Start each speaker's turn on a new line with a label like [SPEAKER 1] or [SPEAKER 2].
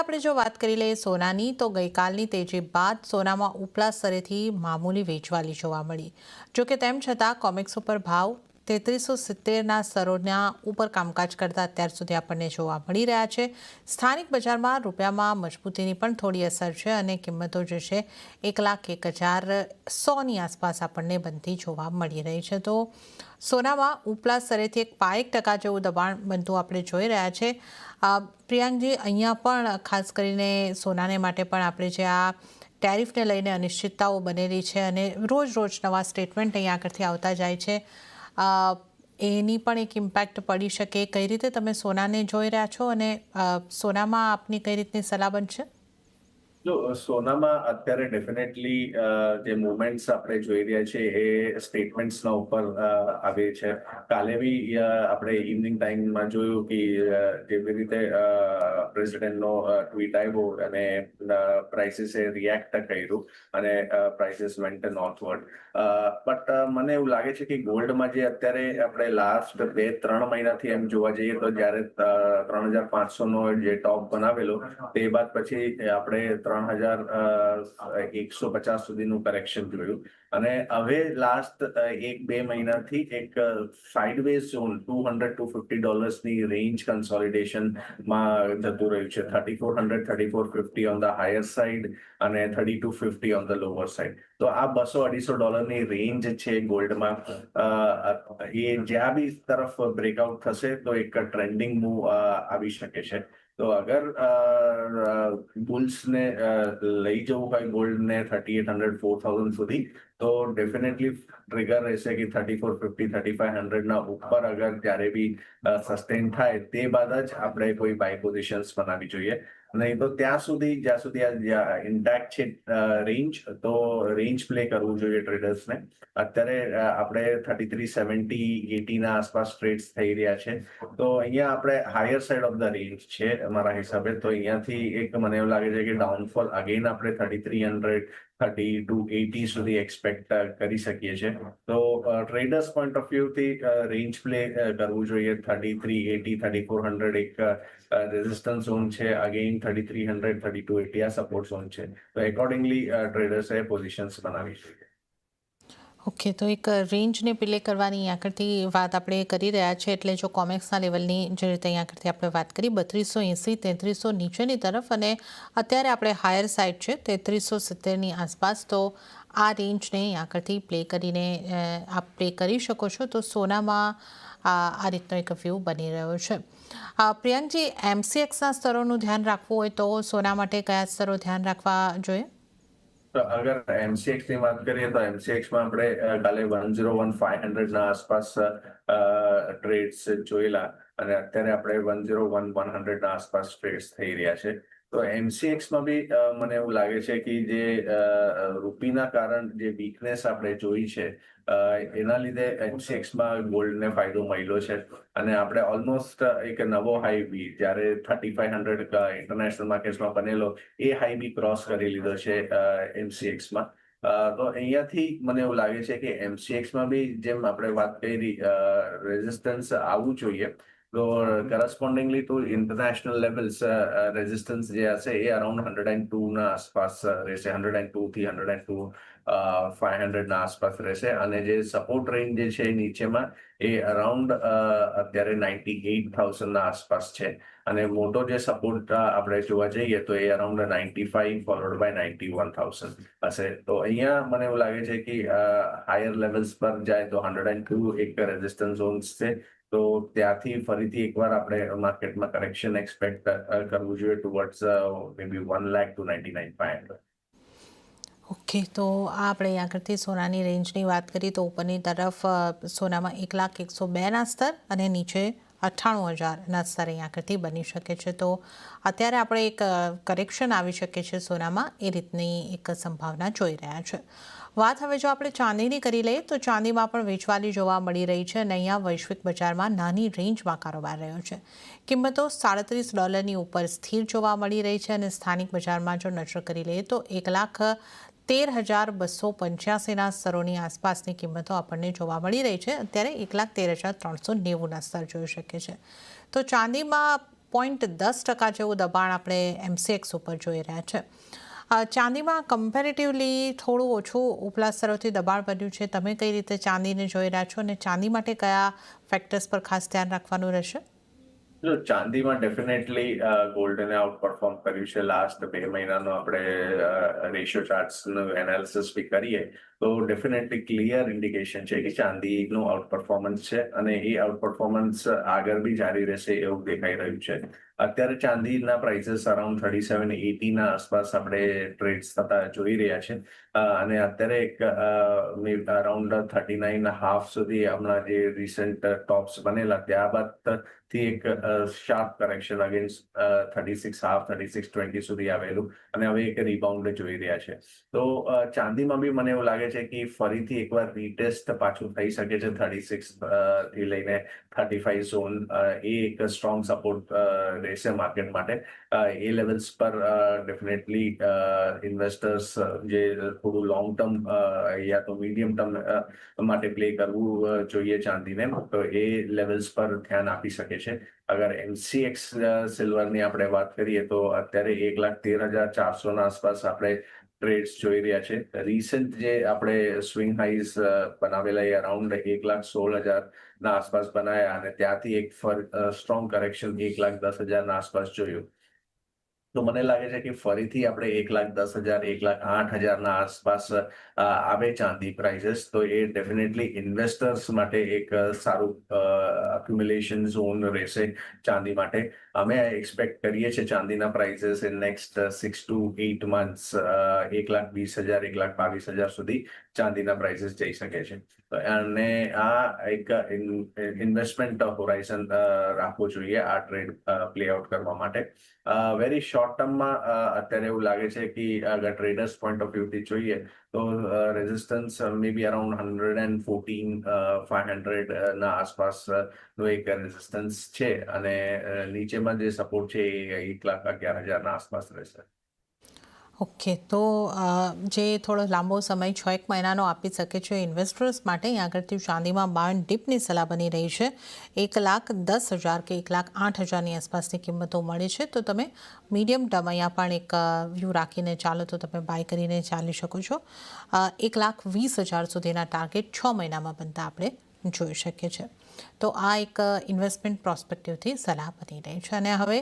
[SPEAKER 1] આપણે જો વાત કરી લઈએ સોનાની તો ગઈકાલની તેજી બાદ સોનામાં ઉપલા સ્તરેથી મામૂલી વેચવાલી જોવા મળી। જોકે તેમ છતાં કોમેક્સ ઉપર ભાવ 3370ના સ્તરોના ઉપર કામકાજ કરતા અત્યાર સુધી આપણને જોવા મળી રહ્યા છે। સ્થાનિક બજારમાં રૂપિયામાં મજબૂતીની પણ થોડી અસર છે અને કિંમતો જે છે 1,01,100ની આસપાસ આપણને બનતી જોવા મળી રહી છે। તો સોનામાં ઉપલા સ્તરેથી 1% જેવું દબાણ બનતું આપણે જોઈ રહ્યા છે। પ્રિયાંકજી, અહીંયા પણ ખાસ કરીને સોનાને માટે પણ આપણે જે આ ટેરિફને લઈને અનિશ્ચિતતાઓ બનેલી છે અને રોજ રોજ નવા સ્ટેટમેન્ટ અહીંયા આગળથી આવતા જાય છે, એની પણ એક ઇમ્પેક્ટ પડી શકે। કઈ રીતે તમે સોનાને જોઈ રહ્યા છો અને સોનામાં આપની કઈ રીતની સલાહ બનશે?
[SPEAKER 2] જો સોનામાં અત્યારે ડેફિનેટલી જે મુવમેન્ટ્સ આપણે જોઈ રહ્યા છે એ સ્ટેટમેન્ટ્સના ઉપર આવે છે। કાલે બી આપણે ઇવનિંગ ટાઈમમાં જોયું કે જેવી રીતે પ્રેસિડેન્ટનો ટ્વીટ આવ્યો અને પ્રાઇસીસે રિએક્ટ કર્યું અને પ્રાઇસીસ વેન્ટ નોર્થવર્ડ। બટ મને એવું લાગે છે કે ગોલ્ડમાં જે અત્યારે આપણે લાસ્ટ 2-3 મહિનાથી એમ જોવા જઈએ તો જ્યારે 3,500નો જે ટોપ બનાવેલો તે બાદ પછી આપણે 3,150 સુધીનું કરેક્શન જોયું અને હવે લાસ્ટ 1-2 મહિનાથી એક સાઇડવેઝ ઝોન $200-250ની રેન્જ કન્સોલિડેશનમાં જતું રહ્યું છે। 3,400-3,450 ઓન ધ હાયર સાઇડ અને 3,250 ઓન ધ લોઅર સાઇડ। તો આ $200-250 રેન્જ છે ગોલ્ડમાં, એ જ્યાં બી તરફ બ્રેકઆઉટ થશે તો એક ટ્રેન્ડિંગ મૂવ આવી શકે છે। તો અગર બુલ્સને લઈ જવું હોય ગોલ્ડને 3,800-4,000 સુધી તો ડેફિનેટલી ટ્રિગર રહેશે કે 3,450-3,500ના ઉપર અગર જ્યારે બી સસ્ટેન થાય તે બાદ જ આપણે કોઈ બાય પોઝિશન્સ બનાવવી જોઈએ। નહીં તો ત્યાં સુધી જ્યાં સુધી આ ઇન્ટેક્ટ છે રેન્જ, તો રેન્જ પ્લે કરવું જોઈએ ટ્રેડર્સને। અત્યારે આપણે 3370-80ના આસપાસ ટ્રેડ્સ થઈ રહ્યા છે, તો અહીંયા આપણે higher side of the range છે મારા હિસાબે। તો અહીંયાથી એક મને એવું લાગે છે કે ડાઉનફોલ અગેન આપણે 3,300-3,280 સુધી એક્સપેક્ટ કરી શકીએ છીએ। તો ટ્રેડર્સ પોઈન્ટ ઓફ વ્યૂથી રેન્જ પ્લે કરવું જોઈએ। 3,380-3,400 એક રેઝિસ્ટન્સ ઝોન છે, અગેન 3,300-3,280 આ સપોર્ટ ઝોન છે। તો એકોર્ડિંગલી ટ્રેડર્સે પોઝિશન્સ બનાવવી જોઈએ।
[SPEAKER 1] ઓકે, તો એક રેન્જને પ્લે કરવાની અહીંયા આગળથી વાત આપણે કરી રહ્યા છીએ, એટલે જો કોમેક્સના લેવલની જે રીતે અહીંયા આગળથી આપણે વાત કરી 3,280-3,300 નીચેની તરફ અને અત્યારે આપણે હાયર સાઇડ છે 3,370ની આસપાસ, તો આ રેન્જને અહીંયા આગળથી પ્લે કરીને આપ પ્લે કરી શકો છો। તો સોનામાં આ રીતનો એક વ્યૂ બની રહ્યો છે। પ્રિયંકજી, MCXના સ્તરોનું ધ્યાન રાખવું હોય તો સોના માટે કયા સ્તરો ધ્યાન રાખવા જોઈએ?
[SPEAKER 2] તો અગર MCX ની વાત કરીએ તો MCXમાં આપણે કાલે 101,500ના આસપાસ ટ્રેડ્સ જોયેલા અને અત્યારે આપણે 101,100ના આસપાસ ટ્રેડ્સ થઈ રહ્યા છે। તો MCXમાં બી મને એવું લાગે છે કે જે રૂપીના કારણ જે વીકનેસ આપણે જોઈ છે એના લીધે MCXમાં ગોલ્ડને ફાયદો મળ્યો છે અને આપણે ઓલમોસ્ટ એક નવો હાઈ બી જ્યારે 3,500 ઇન્ટરનેશનલ માર્કેટ્સમાં બનેલો એ હાઈ બી ક્રોસ કરી લીધો છે MCXમાં। તો અહીંયાથી મને એવું લાગે છે કે MCXમાં બી જેમ આપણે વાત કરી રેઝિસ્ટન્સ આવવું જોઈએ, તો કરસ્પોન્ડિંગલી ટુ ઇન્ટરનેશનલ લેવલ્સ રેઝિસ્ટન્સ જે હશે એ અરાઉન્ડ 102ના આસપાસ રહેશે। 102-102,500ના આસપાસ રહેશે અને જે સપોર્ટ રેન્જ જે છે નીચેમાં એ અરાઉન્ડ અત્યારે 98,000ના આસપાસ છે અને મોટો જે સપોર્ટ આપણે જોવા જઈએ તો એ અરાઉન્ડ 95 ફોલોડ બાય 91,000 હશે। તો અહીંયા મને એવું લાગે છે કે હાયર લેવલ્સ પર જાય તો 102 એક રેઝિસ્ટન્સ ઝોન્સ છે। તો ત્યાંથી ફરીથી એકવાર આપણે માર્કેટમાં કરેક્શન એક્સપેક્ટ કરવું જોઈએ ટુવર્ડ્સ મે બી 1,99,500।
[SPEAKER 1] ઓકે, તો આ આપણે અહીંયા આગળથી સોનાની રેન્જની વાત કરી તો ઉપરની તરફ સોનામાં 1,01,102ના સ્તર અને નીચે 98,000ના સ્તર અહીંયા આગળથી બની શકે છે। તો અત્યારે આપણે એક કરેક્શન આવી શકે છે સોનામાં, એ રીતની એક સંભાવના જોઈ રહ્યા છે। વાત હવે જો આપણે ચાંદીની કરી લઈએ તો ચાંદીમાં પણ વેચવાલી જોવા મળી રહી છે અને અહીંયા વૈશ્વિક બજારમાં નાની રેન્જમાં કારોબાર રહ્યો છે। કિંમતો $37ની ઉપર સ્થિર જોવા મળી રહી છે અને સ્થાનિક બજારમાં જો નજર કરી લઈએ તો 1,13,285ના સ્તરોની આસપાસની કિંમતો આપણને જોવા મળી રહી છે। અત્યારે 1,13,390ના સ્તર જોઈ શકે છે। તો ચાંદીમાં 0.10% જેવું દબાણ આપણે MCX ઉપર જોઈ રહ્યા છે. ચાંદીમાં કમ્પેરેટિવલી થોડું ઓછું ઉપલા સ્તરોથી દબાણ બન્યું છે. તમે કઈ રીતે ચાંદીને જોઈ રહ્યા છો અને ચાંદી માટે કયા ફેક્ટર્સ પર ખાસ ધ્યાન રાખવાનું રહેશે?
[SPEAKER 2] જો ચાંદીમાં ડેફિનેટલી ગોલ્ડને આઉટ પરફોર્મ કર્યું છે. લાસ્ટ 2 મહિનાનો આપણે રેશિયો ચાર્ટ્સનું એનાલિસિસ બી કરીએ તો ડેફિનેટલી ક્લિયર ઇન્ડિકેશન છે કે ચાંદીનું આઉટ પરફોર્મન્સ છે અને એ આઉટ પરફોર્મન્સ આગળ બી જારી રહેશે એવું દેખાઈ રહ્યું છે. અત્યારે ચાંદીના પ્રાઇસીસ અરાઉન્ડ 3780 ના આસપાસ આપણે ટ્રેડ્સ થતા જોઈ રહ્યા છે અને અત્યારે એક અરાઉન્ડ 39.5 સુધી હમણાં જે રિસન્ટ ટોપ્સ બનેલા ત્યારબાદ થી એક શાર્પ કરેક્શન અગેન્સ્ટ 36.5 3620 સુધી આવેલું અને હવે એક રિબાઉન્ડ જોઈ રહ્યા છે. તો ચાંદીમાં બી મને એવું લાગે છે કે ફરીથી એકવાર રીટેસ્ટ પાછું થઈ શકે છે 36 થી લઈને 35 ઝોન. એ એક સ્ટ્રોંગ સપોર્ટ રહેશે માર્કેટ માટે. એ લેવલ્સ પર ડેફિનેટલી ઇન્વેસ્ટર્સ જે થોડું લોંગ ટર્મ યા તો મીડિયમ ટર્મ માટે પ્લે કરવું જોઈએ ચાંદીને તો એ લેવલ્સ પર ધ્યાન આપી શકે છે. અગર MCX સિલ્વરની આપણે વાત કરીએ તો અત્યારે 1,13,400 ના આસપાસ આપણે ટ્રેડ્સ જોઈ રહ્યા છે. રિસન્ટ જે આપણે સ્વિંગ હાઈઝ બનાવેલા એ અરાઉન્ડ 1,16,000 ના આસપાસ બનાયા અને ત્યાંથી એક સ્ટ્રોંગ કરેક્શન 1,10,000 ના આસપાસ જોયું. તો મને લાગે છે કે ફરીથી આપણે 1,10,000 1,08,000 ના આસપાસ આવે ચાંદી પ્રાઇસીસ તો એ ડેફિનેટલી ઇન્વેસ્ટર્સ માટે એક સારું અક્યુમ્યુલેશન ઝોન રહેશે ચાંદી માટે. અમે એક્સપેક્ટ કરીએ છીએ ચાંદીના prices in next 6 to 8 months 1,20,000 1,22,000 સુધી ચાંદીના પ્રાઇસીસ જઈ શકે છે. અને આ એક ઇન્વેસ્ટમેન્ટ હોરાઇઝન રાખવો જોઈએ આ ટ્રેડ પ્લે આઉટ કરવા માટે. વેરી શોર્ટ ટર્મમાં અત્યારે એવું લાગે છે કે અગર ટ્રેડર્સ પોઈન્ટ ઓફ વ્યૂથી જોઈએ તો રેઝિસ્ટન્સ મે બી અરાઉન્ડ 114 500 ના આસપાસ નો એક રેઝિસ્ટન્સ છે અને નીચેમાં જે સપોર્ટ છે એ 1,11,000 ના આસપાસ રહેશે.
[SPEAKER 1] ઓકે, તો જે થોડો લાંબો સમય 6-1 મહિનાનો આપી શકે છે ઇન્વેસ્ટર્સ માટે અહીં આગળથી ચાંદીમાં બાયન ડીપની સલાહ બની રહી છે. 1,10,000 કે 1,08,000ની આસપાસની કિંમતો મળી છે. તો તમે મીડિયમ ટર્મ અહીંયા પણ એક વ્યૂ રાખીને ચાલો તો તમે બાય કરીને ચાલી શકો છો. 1,20,000 સુધીના ટાર્ગેટ 6 મહિનામાં બનતા આપણે જોઈ શકીએ છીએ. તો આ એક ઇન્વેસ્ટમેન્ટ પ્રોસ્પેક્ટિવથી સલાહ બની રહી છે. અને હવે